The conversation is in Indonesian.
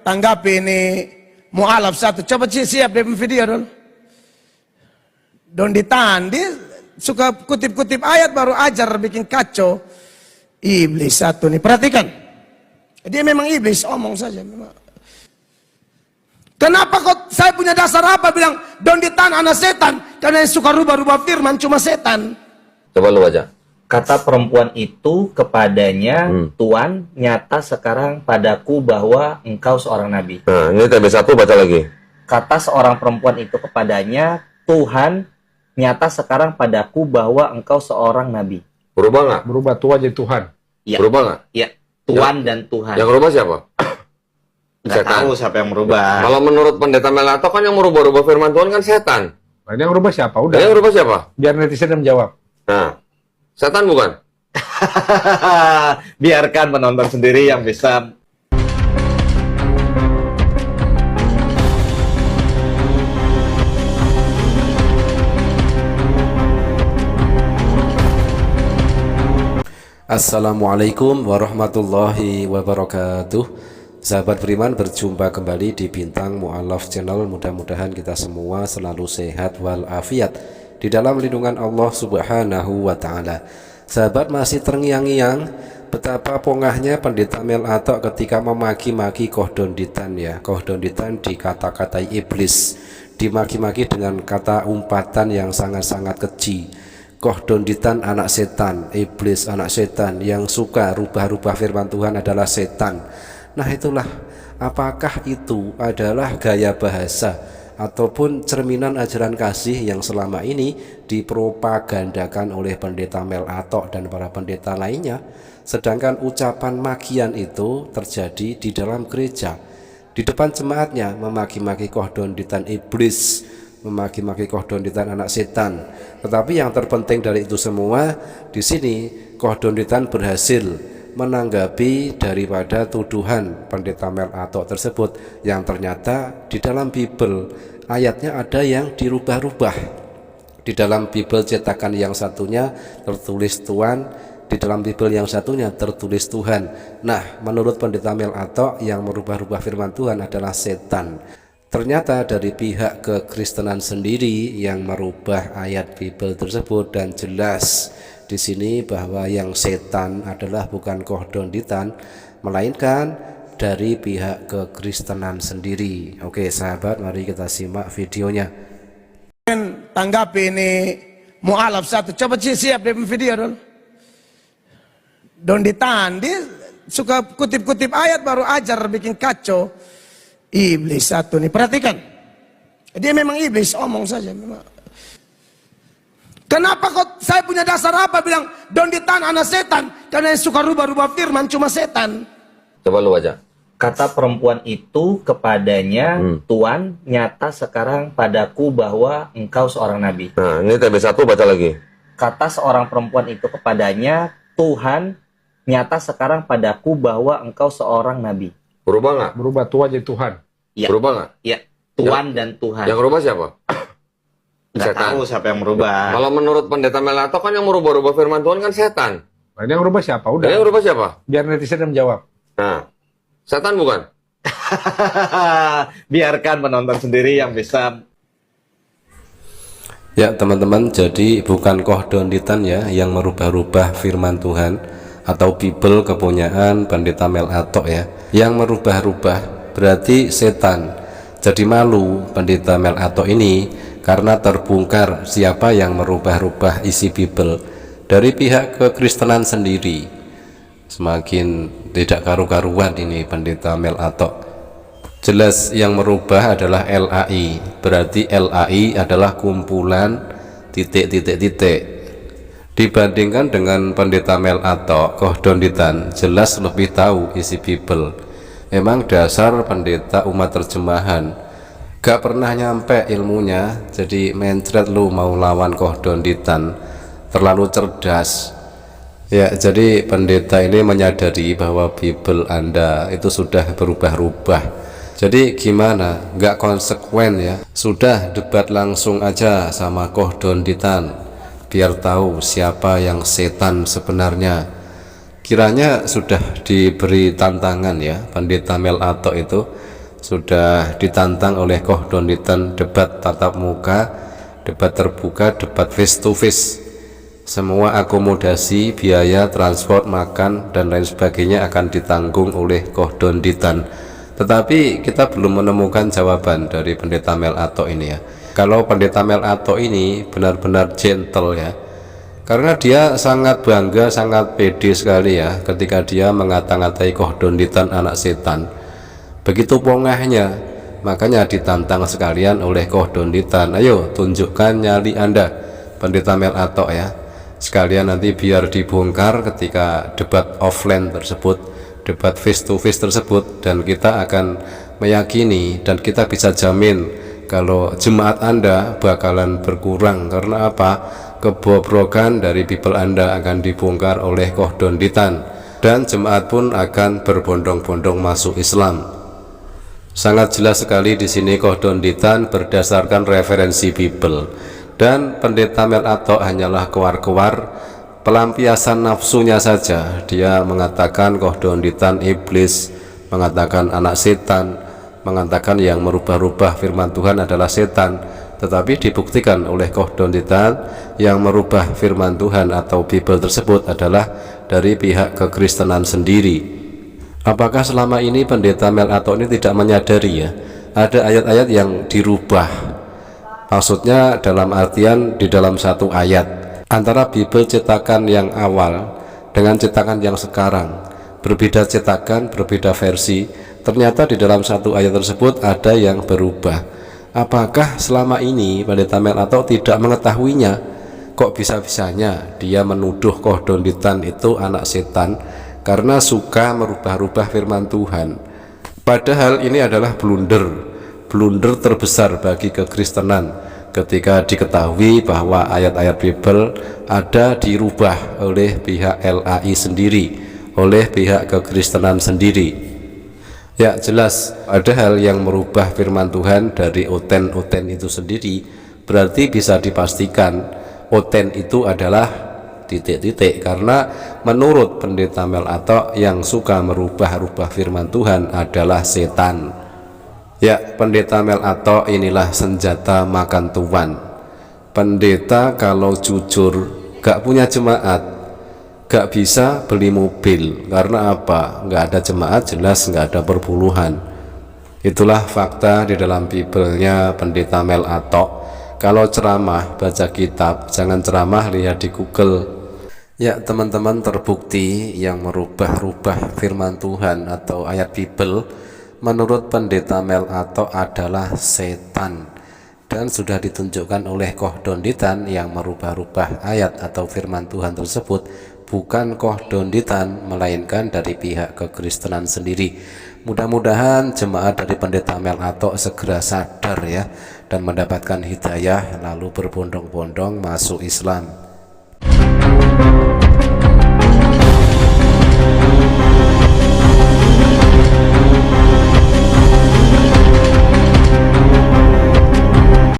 Tanggapi ini mualaf satu, coba siap di video dulu. Don Ditandi suka kutip-kutip ayat baru ajar bikin kacau. Iblis satu nih, perhatikan. Dia memang iblis, omong saja memang. Kenapa kok saya punya dasar apa bilang Don Ditan anak setan? Karena yang suka rubah-rubah firman cuma setan. Coba lu baca. Kata perempuan itu kepadanya, Tuhan, nyata sekarang padaku bahwa engkau seorang nabi. Nah, ini TB1 baca lagi. Kata seorang perempuan itu kepadanya, Tuhan, nyata sekarang padaku bahwa engkau seorang nabi. Berubah nggak? Berubah tua jadi Tuhan. Ya. Berubah nggak? Ya, Tuhan dan Tuhan. Yang berubah siapa? Nggak tahu siapa yang merubah. Kalau menurut pendeta Melato kan yang merubah-rubah firman Tuhan kan setan. Nah, yang berubah siapa? Udah. Yang berubah siapa? Biar netizen yang menjawab. Nah, setan bukan? Biarkan penonton sendiri yang bisa. Assalamualaikum warahmatullahi wabarakatuh. Sahabat beriman, berjumpa kembali di Bintang Mu'alaf Channel. Mudah-mudahan kita semua selalu sehat walafiat di dalam lindungan Allah Subhanahu wa ta'ala. Sahabat, masih terngiang-ngiang betapa pongahnya pendeta Melato ketika memaki-maki Kohdon Ditan ya. Kohdon Ditan dikata-katai iblis, dimaki-maki dengan kata umpatan yang sangat-sangat keji. Kohdon Ditan anak setan, iblis anak setan, yang suka rubah-rubah firman Tuhan adalah setan. Nah itulah, apakah itu adalah gaya bahasa ataupun cerminan ajaran kasih yang selama ini dipropagandakan oleh pendeta Melato dan para pendeta lainnya, sedangkan ucapan makian itu terjadi di dalam gereja, di depan jemaatnya, memaki-maki Kohdon Ditan iblis, memaki-maki Kohdon Ditan anak setan. Tetapi yang terpenting dari itu semua, di sini Kohdon Ditan berhasil menanggapi daripada tuduhan pendeta Melato tersebut, yang ternyata di dalam Bible ayatnya ada yang dirubah-rubah. Di dalam Bible cetakan yang satunya tertulis Tuhan, di dalam Bible yang satunya tertulis Tuhan. Nah, menurut pendeta Melato, yang merubah-rubah firman Tuhan adalah setan. Ternyata dari pihak kekristenan sendiri yang merubah ayat Bible tersebut, dan jelas di sini bahwa yang setan adalah bukan Kohdon Ditan, melainkan dari pihak kekristenan sendiri. Oke sahabat, mari kita simak videonya. Tanggapi ini mualaf satu, coba siap di video dulu. Don Ditan dia suka kutip-kutip ayat baru ajar bikin kacau. Iblis satu nih, perhatikan. Dia memang iblis, omong saja memang. Kenapa kok saya punya dasar apa bilang Don Ditan anak setan? Karena yang suka rubah-rubah firman cuma setan. Coba lu baca. Kata perempuan itu kepadanya, Tuhan, nyata sekarang padaku bahwa engkau seorang nabi. Nah, ini TB1 baca lagi. Kata seorang perempuan itu kepadanya, Tuhan, nyata sekarang padaku bahwa engkau seorang nabi. Berubah nggak? Berubah tua jadi Tuhan. Ya. Berubah nggak? Ya, Tuhan dan Tuhan. Yang berubah siapa? Nggak tahu siapa yang merubah. Kalau menurut pendeta Melato kan yang merubah-rubah firman Tuhan kan setan. Nah, yang berubah siapa? Udah. Yang berubah siapa? Biar netizen yang menjawab. Nah, setan bukan? Biarkan penonton sendiri yang bisa. Ya teman-teman, jadi bukan Kohdon Ditan ya yang merubah-rubah firman Tuhan atau Bible kepunyaan pendeta Melato ya. Yang merubah-rubah berarti setan. Jadi malu pendeta Melato ini karena terbongkar siapa yang merubah-rubah isi Bible dari pihak kekristenan sendiri. Semakin tidak karu-karuan ini pendeta Melato. Jelas yang merubah adalah LAI, berarti LAI adalah kumpulan titik-titik-titik. Dibandingkan dengan pendeta Melato, Kohdon Ditan jelas lebih tahu isi Bible. Emang dasar pendeta umat terjemahan, gak pernah nyampe ilmunya, jadi mencret lu mau lawan Kohdon Ditan, terlalu cerdas ya. Jadi pendeta ini menyadari bahwa Bible Anda itu sudah berubah-ubah, jadi gimana, gak konsekuen ya. Sudah debat langsung aja sama Kohdon Ditan biar tahu siapa yang setan sebenarnya. kiranya sudah diberi tantangan ya, Pendeta Mel Atok itu sudah ditantang oleh Kohdonitan debat tatap muka, debat terbuka, debat face to face. Semua akomodasi, biaya, transport, makan, dan lain sebagainya akan ditanggung oleh Kohdonitan. Tetapi kita belum menemukan jawaban dari Pendeta Mel Atok ini ya. Kalau Pendeta Mel Atok ini benar-benar gentle ya, karena dia sangat bangga, sangat pede sekali ya ketika dia mengata-ngatai Kohdonitan anak setan. Begitu pongahnya, makanya ditantang sekalian oleh Kohdonitan. Ayo tunjukkan nyali Anda, Pendeta Mel Atok ya. Sekalian nanti biar dibongkar ketika debat offline tersebut, debat face to face tersebut, dan kita akan meyakini dan kita bisa jamin kalau jemaat Anda bakalan berkurang. Karena apa? Kebobrokan dari Bible Anda akan dibongkar oleh Kohdonitan, dan jemaat pun akan berbondong-bondong masuk Islam. Sangat jelas sekali di sini Kohdonitan berdasarkan referensi Bible, dan Pendeta Mel Atok hanyalah keluar-keluar pelampiasan nafsunya saja. Dia mengatakan Kohdonitan iblis, mengatakan anak setan, mengatakan yang merubah-rubah firman Tuhan adalah setan. Tetapi dibuktikan oleh Kohdonitan yang merubah firman Tuhan atau Bible tersebut adalah dari pihak kekristenan sendiri. Apakah selama ini Pendeta Mel Atok ini tidak menyadari ya, ada ayat-ayat yang dirubah? Maksudnya dalam artian di dalam satu ayat, antara Bible cetakan yang awal dengan cetakan yang sekarang, berbeda cetakan, berbeda versi. Ternyata di dalam satu ayat tersebut ada yang berubah. Apakah selama ini Pendeta Mel Atok tidak mengetahuinya? Kok bisa-bisanya dia menuduh Kohdonitan itu anak setan karena suka merubah-rubah firman Tuhan? Padahal ini adalah blunder terbesar bagi kekristenan ketika diketahui bahwa ayat-ayat Bible ada dirubah oleh pihak LAI sendiri, oleh pihak kekristenan sendiri. Ya jelas ada hal yang merubah firman Tuhan dari oten itu sendiri, berarti bisa dipastikan oten itu adalah titik-titik, karena menurut Pendeta Mel Atok yang suka merubah-rubah firman Tuhan adalah setan. Ya, Pendeta Mel Atok inilah senjata makan tuan. Pendeta kalau jujur gak punya jemaat, gak bisa beli mobil. Karena apa? Gak ada jemaat, jelas gak ada perpuluhan. Itulah fakta di dalam Bible-nya Pendeta Mel Atok. Kalau ceramah, baca kitab, jangan ceramah lihat di Google. Ya teman-teman, terbukti yang merubah-rubah firman Tuhan atau ayat Bible menurut Pendeta Mel Atok adalah setan, dan sudah ditunjukkan oleh Kohdonitan yang merubah-rubah ayat atau firman Tuhan tersebut bukan Kohdonitan melainkan dari pihak kekristenan sendiri. Mudah-mudahan jemaat dari Pendeta Mel Atok segera sadar ya, dan mendapatkan hidayah lalu berbondong-bondong masuk Islam.